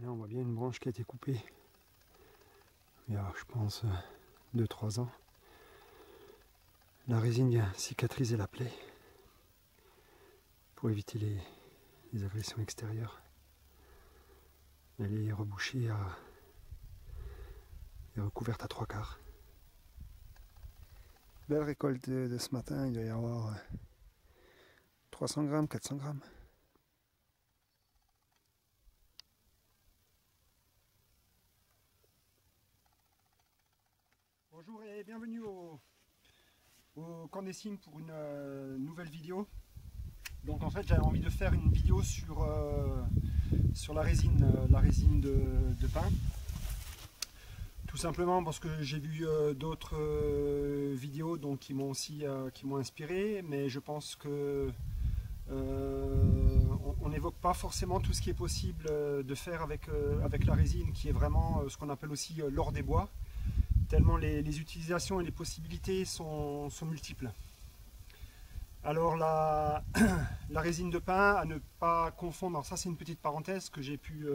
Là on voit bien une branche qui a été coupée il y a, je pense, 2-3 ans. La résine vient cicatriser la plaie pour éviter les agressions extérieures. Elle est rebouchée et recouverte à 3/4. Belle récolte de ce matin, il doit y avoir 300 grammes, 400 grammes. Bonjour et bienvenue au Camp des Cygnes pour une nouvelle vidéo. Donc en fait j'avais envie de faire une vidéo sur la résine de pin. Tout simplement parce que j'ai vu d'autres vidéos donc, qui m'ont inspiré, mais je pense que on n'évoque pas forcément tout ce qui est possible de faire avec la résine, qui est vraiment ce qu'on appelle aussi l'or des bois, tellement les utilisations et les possibilités sont multiples. Alors la résine de pin, à ne pas confondre, alors ça c'est une petite parenthèse que j'ai pu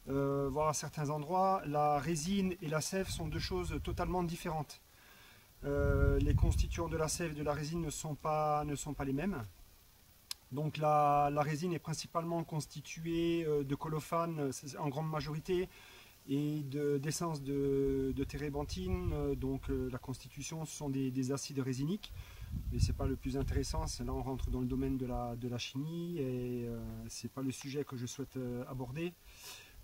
voir à certains endroits, la résine et la sève sont deux choses totalement différentes. Les constituants de la sève et de la résine ne sont pas les mêmes. Donc la résine est principalement constituée de colophane en grande majorité et d'essence de térébenthine. Donc la constitution, ce sont des acides résiniques, mais c'est pas le plus intéressant. Là on rentre dans le domaine de la chimie et c'est pas le sujet que je souhaite aborder.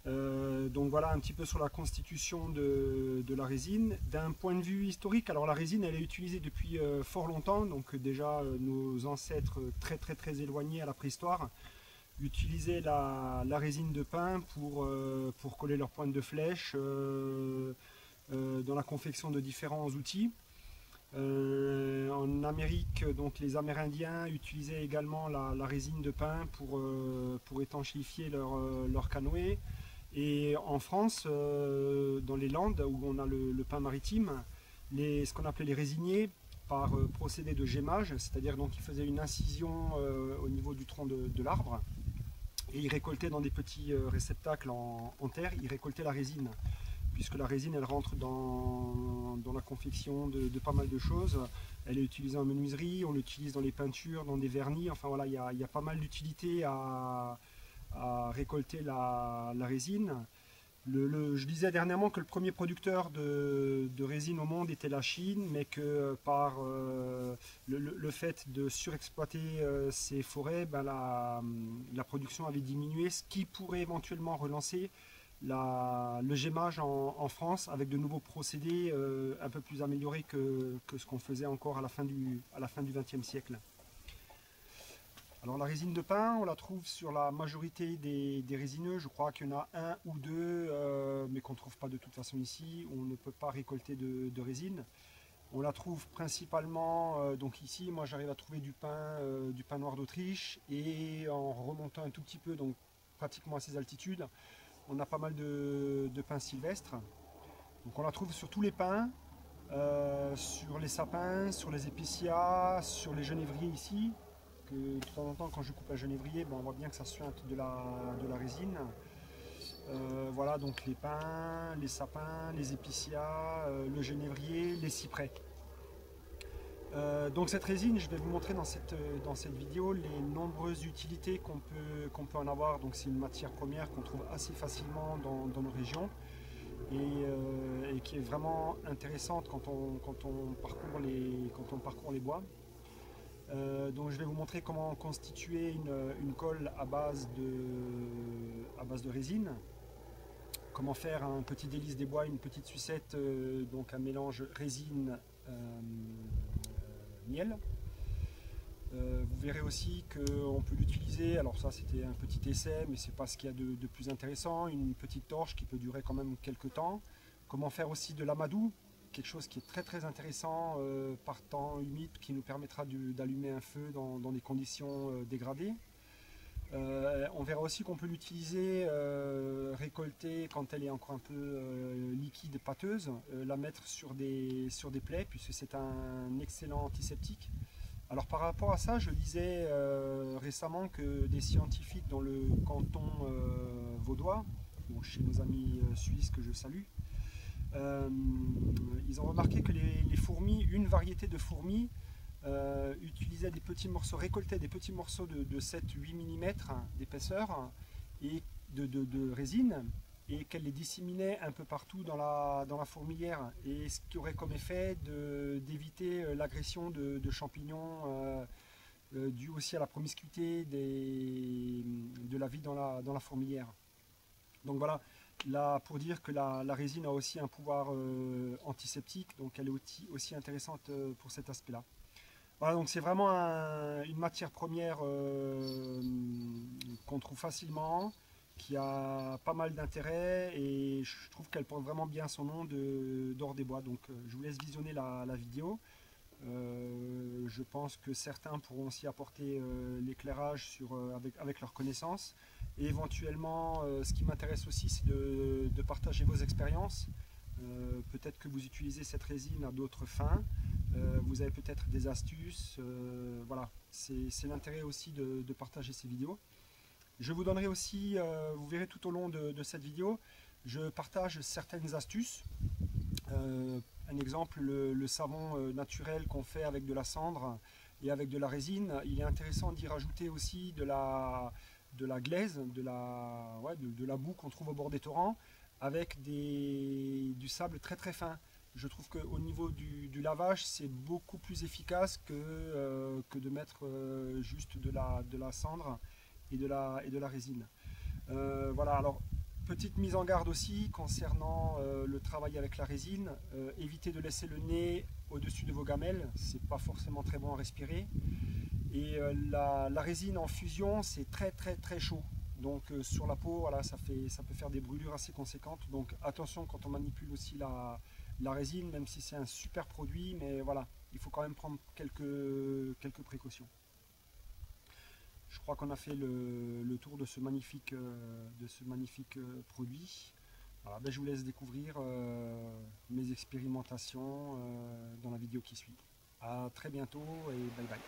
Donc voilà un petit peu sur la constitution de la résine. D'un point de vue historique, alors la résine elle est utilisée depuis fort longtemps, donc déjà nos ancêtres très éloignés à la préhistoire utilisaient la résine de pin pour coller leurs pointes de flèche dans la confection de différents outils. En Amérique, donc les Amérindiens utilisaient également la résine de pin pour étanchéifier leur canoë. Et en France, dans les Landes, où on a le pin maritime, ce qu'on appelait les résiniers, par procédé de gémage, c'est-à-dire donc ils faisaient une incision au niveau du tronc de l'arbre, et ils récoltaient dans des petits réceptacles en terre, ils récoltaient la résine, puisque la résine elle rentre dans la confection de pas mal de choses. Elle est utilisée en menuiserie, on l'utilise dans les peintures, dans des vernis, enfin voilà, il y a pas mal d'utilité à récolter la résine. Je disais dernièrement que le premier producteur de résine au monde était la Chine, mais que par le fait de surexploiter ces forêts, ben la production avait diminué, ce qui pourrait éventuellement relancer le gémage en France avec de nouveaux procédés un peu plus améliorés que ce qu'on faisait encore à la fin du XXe siècle. Alors la résine de pin, on la trouve sur la majorité des résineux. Je crois qu'il y en a un ou deux, mais qu'on ne trouve pas de toute façon ici. On ne peut pas récolter de résine. On la trouve principalement, donc ici, moi j'arrive à trouver du pin noir d'Autriche. Et en remontant un tout petit peu, donc pratiquement à ces altitudes, on a pas mal de pins sylvestres. Donc on la trouve sur tous les pins, sur les sapins, sur les épicéas, sur les genévriers ici. Que de temps en temps quand je coupe un genévrier, on voit bien que ça suinte de la résine. Voilà donc les pins, les sapins, les épicéas, le genévrier, les cyprès. Donc cette résine, je vais vous montrer dans cette vidéo les nombreuses utilités qu'on peut en avoir. Donc c'est une matière première qu'on trouve assez facilement dans nos régions et qui est vraiment intéressante quand on parcourt les bois. Donc je vais vous montrer comment constituer une colle à base de résine, comment faire un petit délice des bois, une petite sucette, donc un mélange résine miel. Vous verrez aussi qu'on peut l'utiliser, alors ça c'était un petit essai mais c'est pas ce qu'il y a de plus intéressant, une petite torche qui peut durer quand même quelques temps. Comment faire aussi de l'amadou, quelque chose qui est très intéressant par temps humide, qui nous permettra d'allumer un feu dans des conditions dégradées. On verra aussi qu'on peut l'utiliser récolter quand elle est encore un peu liquide, pâteuse, la mettre sur des plaies puisque c'est un excellent antiseptique. Alors par rapport à ça, je lisais récemment que des scientifiques dans le canton vaudois donc chez nos amis suisses que je salue. Ils ont remarqué que les fourmis, une variété de fourmis, utilisaient des petits morceaux, récoltaient des petits morceaux de 7-8 mm d'épaisseur et de résine, et qu'elle les disséminait un peu partout dans la fourmilière, et ce qui aurait comme effet d'éviter l'agression de champignons dû aussi à la promiscuité de la vie dans la fourmilière. Donc voilà, là pour dire que la résine a aussi un pouvoir antiseptique, donc elle est aussi intéressante pour cet aspect-là. Voilà, donc c'est vraiment une matière première qu'on trouve facilement, qui a pas mal d'intérêt, et je trouve qu'elle porte vraiment bien son nom d'or des bois. Donc je vous laisse visionner la vidéo. Je pense que certains pourront aussi apporter l'éclairage avec leurs connaissances. Et éventuellement, ce qui m'intéresse aussi, c'est de partager vos expériences. Peut-être que vous utilisez cette résine à d'autres fins. Vous avez peut-être des astuces. Voilà, c'est l'intérêt aussi de partager ces vidéos. Je vous donnerai aussi, vous verrez tout au long de cette vidéo, je partage certaines astuces. Un exemple, le savon naturel qu'on fait avec de la cendre et avec de la résine, il est intéressant d'y rajouter aussi de la glaise, de la boue qu'on trouve au bord des torrents, avec du sable très très fin. Je trouve qu'au niveau du lavage, c'est beaucoup plus efficace que de mettre juste de la cendre et de la résine. Voilà, alors petite mise en garde aussi concernant le travail avec la résine. Évitez de laisser le nez au-dessus de vos gamelles, c'est pas forcément très bon à respirer. Et la résine en fusion, c'est très très très chaud. Donc sur la peau, voilà, ça peut faire des brûlures assez conséquentes. Donc attention quand on manipule aussi la résine, même si c'est un super produit, mais voilà, il faut quand même prendre quelques précautions. Je crois qu'on a fait le tour de ce magnifique produit. Voilà, ben je vous laisse découvrir mes expérimentations dans la vidéo qui suit. A très bientôt et bye bye.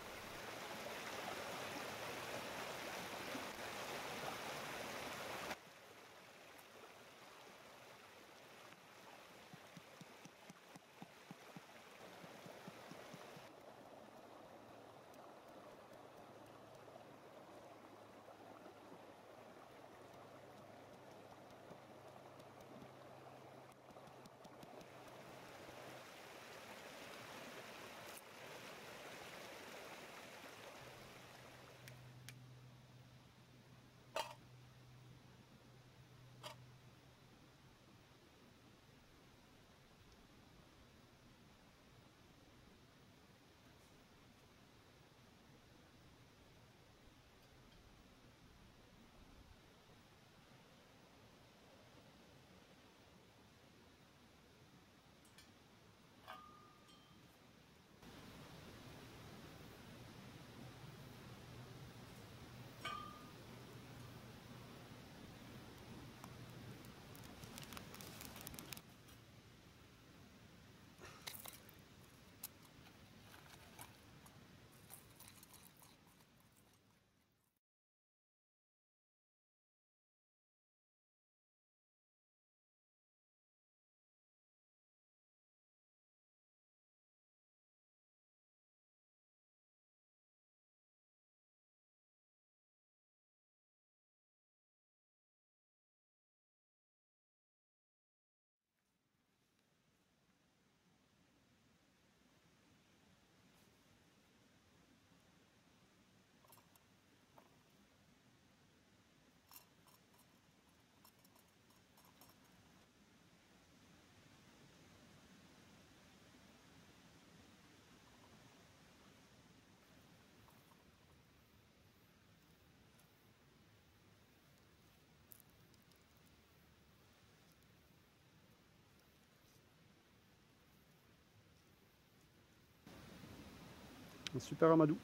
Un super amadou.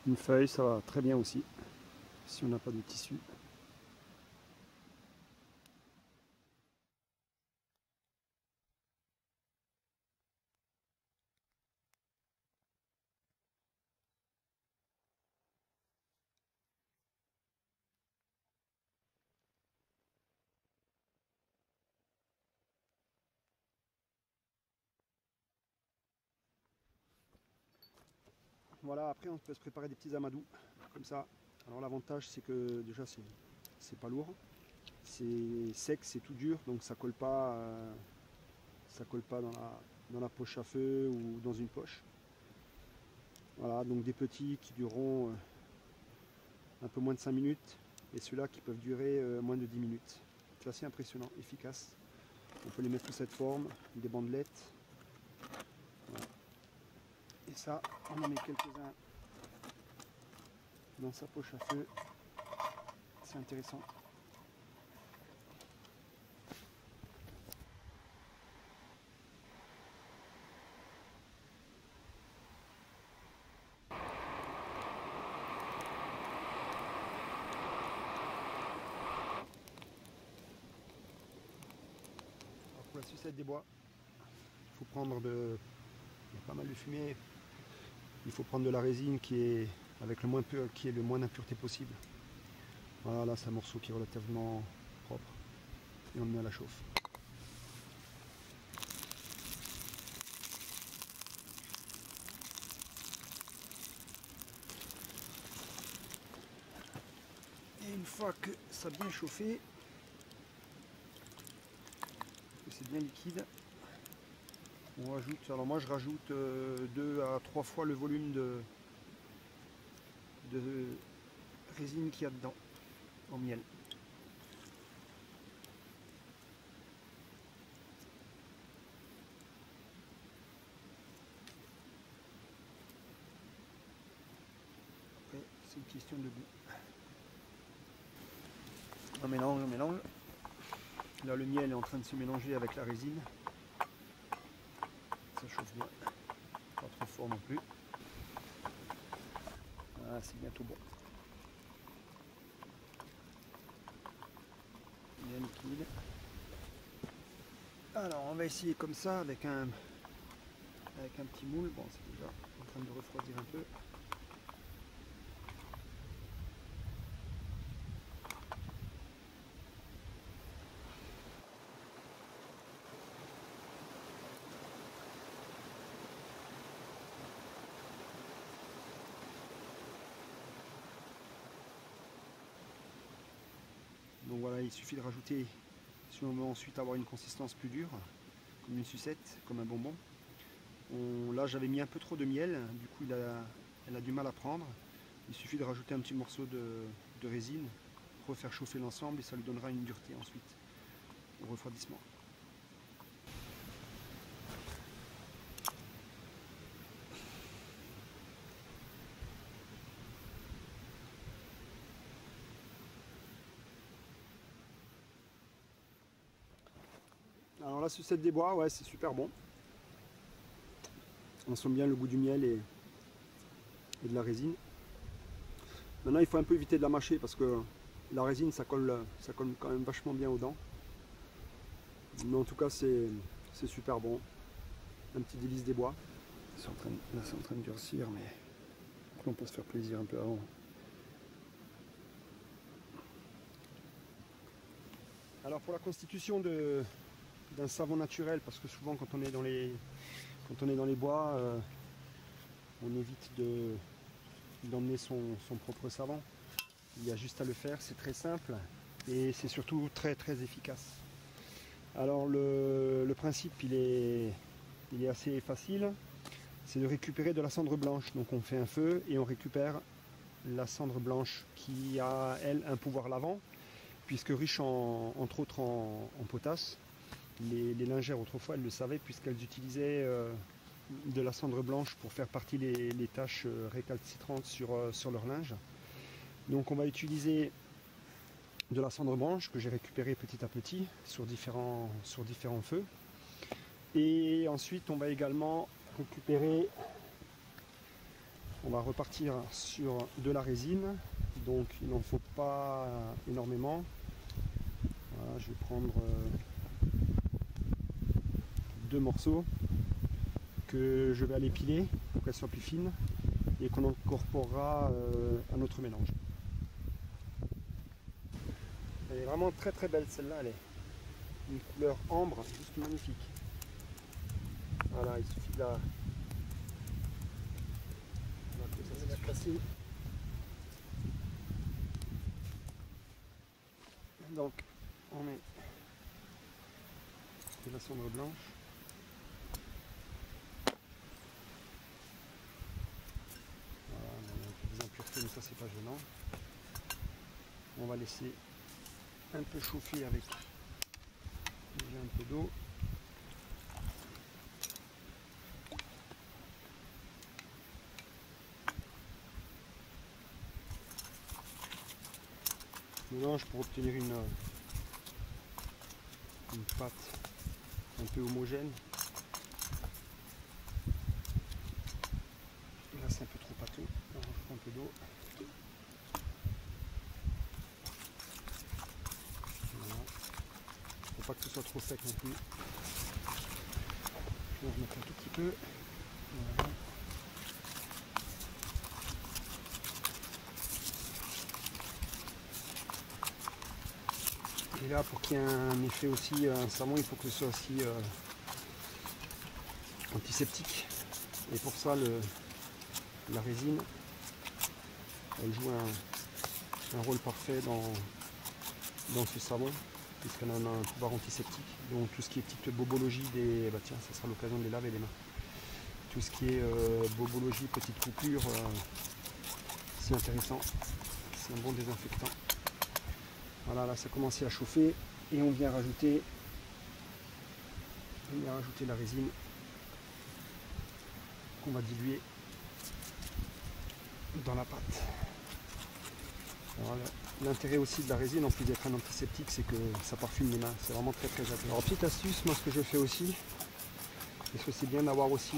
Une feuille, ça va très bien aussi, si on n'a pas de tissu. Voilà, après on peut se préparer des petits amadous, comme ça. Alors l'avantage c'est que déjà c'est pas lourd, c'est sec, c'est tout dur, donc ça colle pas dans la poche à feu ou dans une poche. Voilà, donc des petits qui dureront un peu moins de 5 minutes et ceux-là qui peuvent durer moins de 10 minutes. C'est assez impressionnant, efficace. On peut les mettre sous cette forme, des bandelettes. Voilà. Et ça, on en met quelques-uns dans sa poche à feu. C'est intéressant. Pour la sucette des bois, il faut prendre il y a pas mal de fumée, il faut prendre de la résine qui est avec le moins d'impureté possible. Voilà, là c'est un morceau qui est relativement propre et on le met à la chauffe. Et une fois que ça a bien chauffé, que c'est bien liquide, on rajoute, alors moi je rajoute 2 à 3 fois le volume de résine qu'il y a dedans, en miel. Après c'est une question de goût. On mélange, on mélange. Là le miel est en train de se mélanger avec la résine. Ça chauffe bien, pas trop fort non plus. Ah, c'est bientôt bon. Bien liquide. Alors on va essayer comme ça avec un petit moule. Bon, c'est déjà en train de refroidir un peu. Donc voilà, il suffit de rajouter, si on veut ensuite avoir une consistance plus dure, comme une sucette, comme un bonbon. Là j'avais mis un peu trop de miel, du coup elle a du mal à prendre. Il suffit de rajouter un petit morceau de résine, refaire chauffer l'ensemble et ça lui donnera une dureté ensuite au refroidissement. Alors la sucette des bois, ouais, c'est super bon. On sent bien le goût du miel et de la résine. Maintenant il faut un peu éviter de la mâcher parce que la résine ça colle quand même vachement bien aux dents. Mais en tout cas c'est super bon. Un petit délice des bois. Là c'est en train de durcir, mais on peut se faire plaisir un peu avant. Alors pour la constitution d'un savon naturel, parce que souvent quand on est dans les bois, on évite d'emmener son propre savon. Il y a juste à le faire, c'est très simple et c'est surtout très très efficace. Alors le principe il est assez facile, c'est de récupérer de la cendre blanche. Donc on fait un feu et on récupère la cendre blanche qui a elle un pouvoir lavant, puisque riche entre autres en potasse. Les lingères autrefois elles le savaient puisqu'elles utilisaient de la cendre blanche pour faire partie les taches récalcitrantes sur leur linge. Donc on va utiliser de la cendre blanche que j'ai récupérée petit à petit sur différents feux. Et ensuite on va également récupérer, on va repartir sur de la résine. Donc il n'en faut pas énormément. Voilà, je vais prendre 2 morceaux que je vais aller piler pour qu'elle soit plus fine et qu'on incorporera à notre mélange. Elle est vraiment très très belle celle-là, elle est une couleur ambre, juste magnifique. Voilà, il suffit de la placer. Donc on met de la cendre blanche. Voilà, on a un peu des impuretés, mais ça c'est pas gênant. On va laisser un peu chauffer avec déjà un peu d'eau. Mélange pour obtenir une pâte un peu homogène. Là c'est un peu trop pâteux, on rajoute un peu d'eau. Voilà. Faut pas que ce soit trop sec non plus. Je vais remettre un tout petit peu. Voilà. Et là, pour qu'il y ait un effet aussi, un savon, il faut que ce soit aussi antiseptique. Et pour ça, la résine, elle joue un rôle parfait dans ce savon, puisqu'elle a un pouvoir antiseptique. Donc tout ce qui est petite bobologie des... Bah tiens, ça sera l'occasion de les laver les mains. Tout ce qui est bobologie, petite coupure, c'est intéressant. C'est un bon désinfectant. Voilà, là ça commence à chauffer et on vient rajouter la résine qu'on va diluer dans la pâte. L'intérêt aussi de la résine, en plus d'être un antiseptique, c'est que ça parfume les mains. C'est vraiment très très agréable. Alors petite astuce, moi ce que je fais aussi, parce que c'est bien d'avoir aussi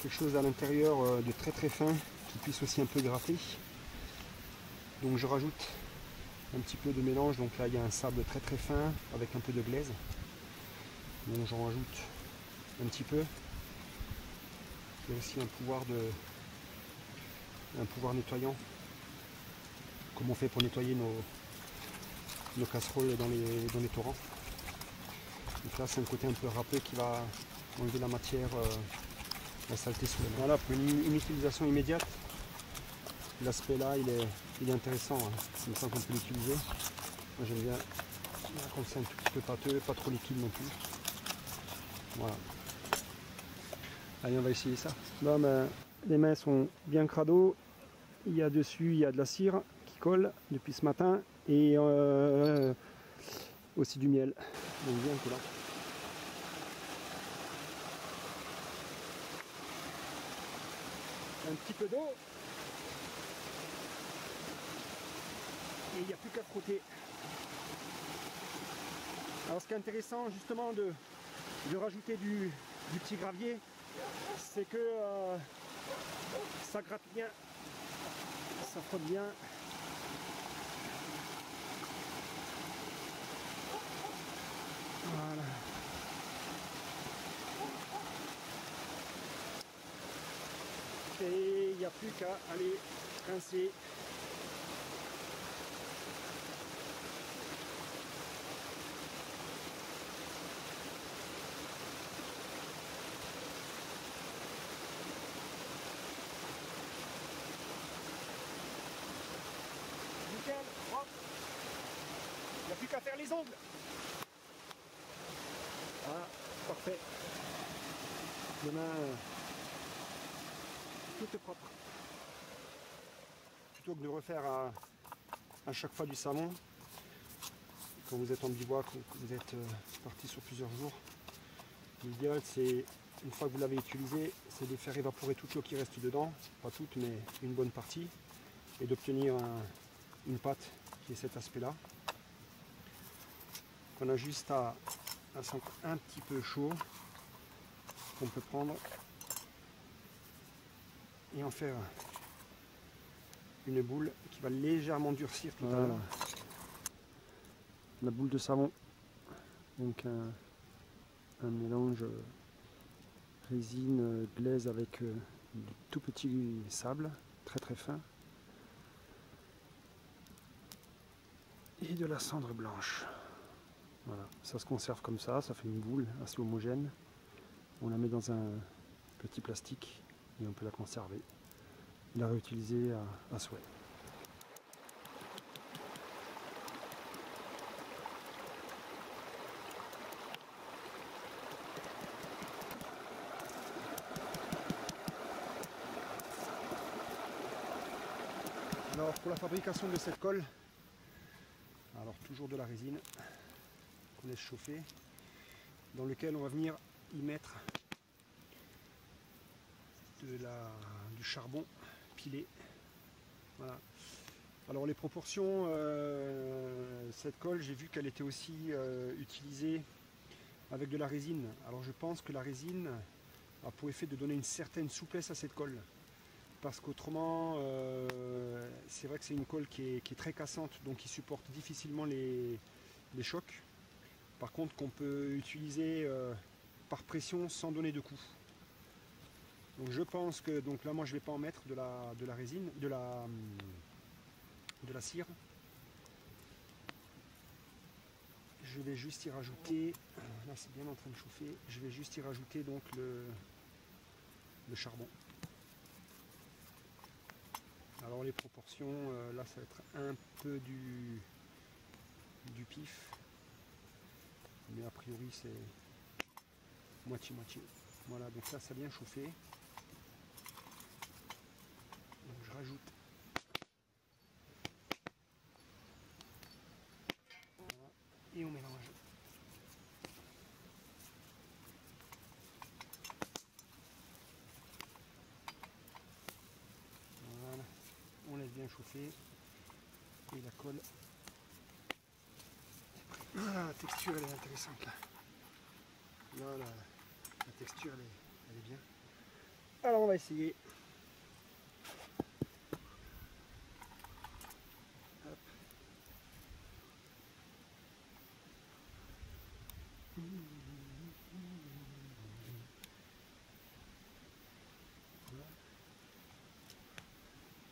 quelque chose à l'intérieur de très très fin qui puisse aussi un peu gratter. Donc je rajoute un petit peu de mélange. Donc là il y a un sable très très fin avec un peu de glaise. Donc j'en rajoute un petit peu. Il y a aussi un pouvoir nettoyant, comme on fait pour nettoyer nos casseroles dans les torrents. Donc là c'est un côté un peu râpeux qui va enlever la matière, la saleté sous les mains. Voilà, pour une utilisation immédiate, l'aspect là il est intéressant, hein. C'est comme ça qu'on peut l'utiliser. Moi j'aime bien quand c'est un tout petit peu pâteux, pas trop liquide non plus. Voilà. Allez, on va essayer ça. Là, ben, les mains sont bien crado. Il y a dessus, il y a de la cire qui colle depuis ce matin et aussi du miel. Donc bien que là. Un petit peu d'eau. Et il n'y a plus qu'à frotter. Alors ce qui est intéressant justement de rajouter du petit gravier, c'est que ça gratte bien, ça frotte bien. Voilà. Et il n'y a plus qu'à aller rincer. Nickel, hop. Il n'y a plus qu'à faire les ongles. Voilà, parfait. Les mains toutes propres. Plutôt que de refaire à chaque fois du savon, quand vous êtes en bivouac, que vous êtes parti sur plusieurs jours, l'idéal c'est, une fois que vous l'avez utilisé, c'est de faire évaporer toute l'eau qui reste dedans, pas toute mais une bonne partie, et d'obtenir une pâte qui est cet aspect là. On a juste à sentir un petit peu chaud, qu'on peut prendre et en faire une boule qui va légèrement durcir tout à l'heure. La boule de savon, donc un mélange résine glaise avec du tout petit sable très très fin et de la cendre blanche. Voilà, ça se conserve comme ça fait une boule assez homogène. On la met dans un petit plastique et on peut la conserver. la réutiliser à souhait. Alors pour la fabrication de cette colle, alors toujours de la résine qu'on laisse chauffer, dans lequel on va venir y mettre du charbon pilé. Voilà. Alors les proportions, cette colle, j'ai vu qu'elle était aussi utilisée avec de la résine. Alors je pense que la résine a pour effet de donner une certaine souplesse à cette colle. Parce qu'autrement, c'est vrai que c'est une colle qui est très cassante, donc qui supporte difficilement les chocs. Par contre, qu'on peut utiliser par pression sans donner de coup. Donc je pense que, donc là moi je ne vais pas en mettre de la résine, de la cire. Je vais juste y rajouter, là c'est bien en train de chauffer, je vais juste y rajouter donc le charbon. Alors les proportions, là ça va être un peu du pif, mais a priori c'est moitié-moitié. Voilà, donc là ça a bien chauffé. Donc je rajoute. Voilà, et on mélange. Voilà, on laisse bien chauffer et la colle. Ah, la texture elle est intéressante là. Là la texture elle est bien. Alors on va essayer. Hop. Voilà.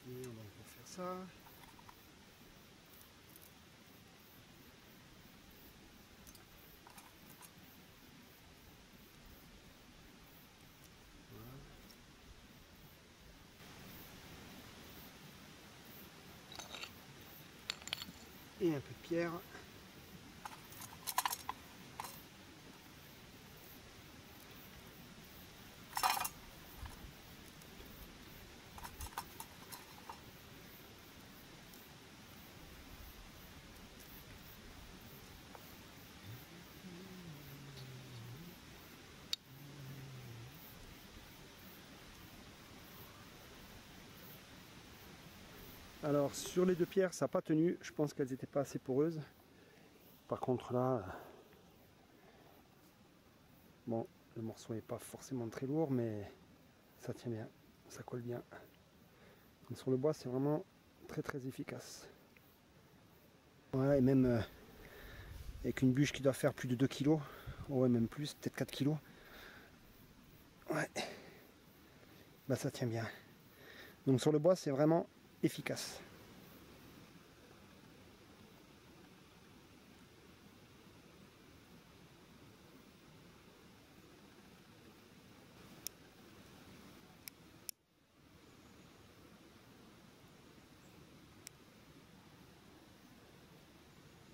Et on va encore faire ça. Voilà. Et un peu de pierre. Alors sur les deux pierres ça n'a pas tenu, je pense qu'elles n'étaient pas assez poreuses. Par contre là, bon, le morceau n'est pas forcément très lourd mais ça tient bien, ça colle bien. Donc, sur le bois c'est vraiment très efficace. Voilà, et même avec une bûche qui doit faire plus de 2 kg, ouais même plus, peut-être 4 kg. Ouais, bah ça tient bien. Donc sur le bois c'est vraiment efficace.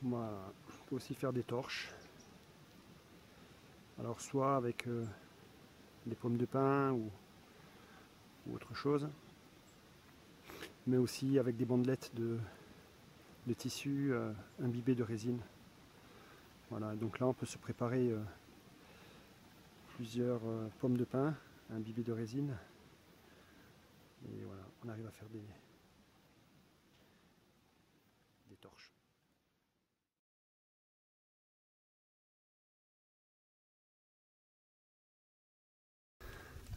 Voilà, on peut aussi faire des torches. Alors soit avec des pommes de pin ou autre chose, mais aussi avec des bandelettes de tissu imbibé de résine. Voilà, donc là on peut se préparer plusieurs pommes de pin imbibées de résine. Et voilà, on arrive à faire des torches.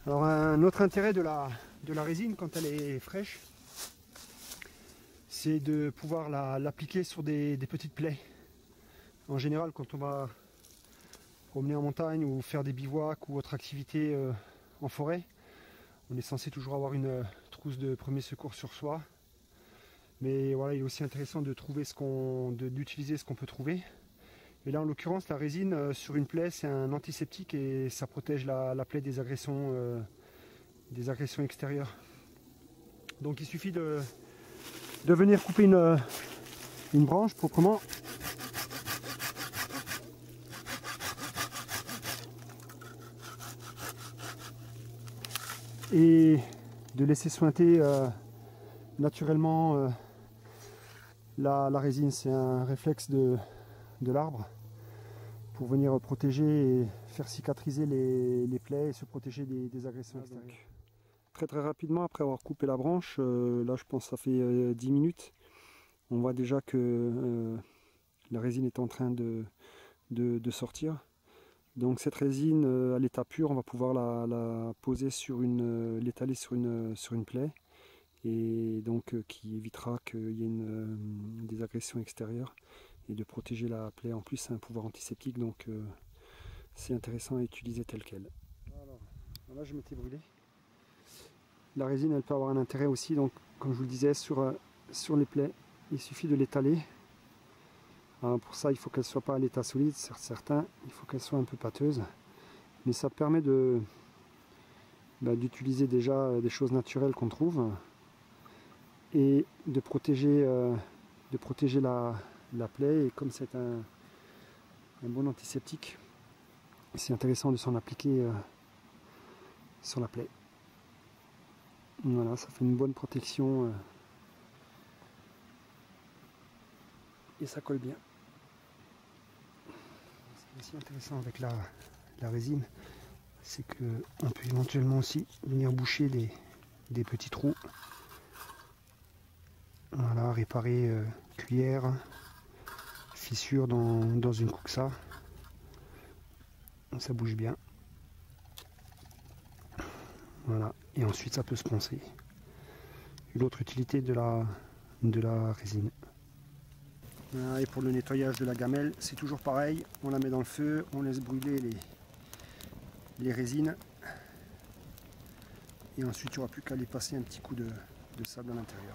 Alors un autre intérêt de la résine quand elle est fraîche, c'est de pouvoir l'appliquer sur des petites plaies. En général quand on va promener en montagne ou faire des bivouacs ou autre activité en forêt, on est censé toujours avoir une trousse de premier secours sur soi. Mais voilà, il est aussi intéressant de trouver d'utiliser ce qu'on peut trouver. Et là en l'occurrence la résine sur une plaie c'est un antiseptique et ça protège la plaie des agressions extérieures. Donc il suffit de venir couper une branche proprement. Et de laisser sointer naturellement la résine. C'est un réflexe de l'arbre pour venir protéger et faire cicatriser les plaies et se protéger des agressions extérieures. Très rapidement après avoir coupé la branche, là je pense que ça fait 10 minutes, on voit déjà que la résine est en train de sortir. Donc cette résine à l'état pur, on va pouvoir la poser l'étaler sur une plaie, et donc qui évitera qu'il y ait des agressions extérieures et de protéger la plaie. En plus, c'est un pouvoir antiseptique, donc c'est intéressant à utiliser tel quel. Alors, là je m'étais brûlé. La résine, elle peut avoir un intérêt aussi, donc comme je vous le disais, sur les plaies, il suffit de l'étaler. Pour ça, il faut qu'elle ne soit pas à l'état solide, c'est certain, il faut qu'elle soit un peu pâteuse. Mais ça permet d'utiliser déjà des choses naturelles qu'on trouve et de protéger la plaie. Et comme c'est un bon antiseptique, c'est intéressant de s'en appliquer sur la plaie. Voilà, ça fait une bonne protection et ça colle bien. Ce qui est aussi intéressant avec la résine, c'est qu'on peut éventuellement aussi venir boucher des petits trous. Voilà, réparer cuillère, fissure dans une kuxa. Ça bouge bien. Voilà, et ensuite ça peut se poncer. L'autre utilité de la résine. Et pour le nettoyage de la gamelle, c'est toujours pareil, on la met dans le feu, on laisse brûler les résines, et ensuite il n'y aura plus qu'à les passer un petit coup de sable à l'intérieur.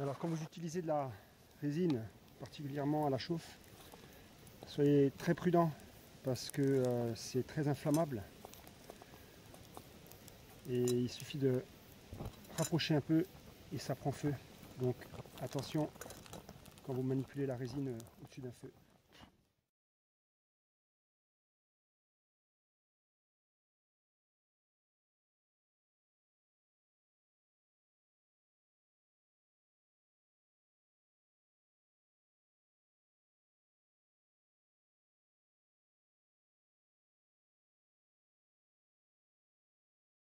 Alors quand vous utilisez de la résine, particulièrement à la chauffe, soyez très prudent parce que c'est très inflammable. Et il suffit de rapprocher un peu et ça prend feu. Donc attention quand vous manipulez la résine au-dessus d'un feu.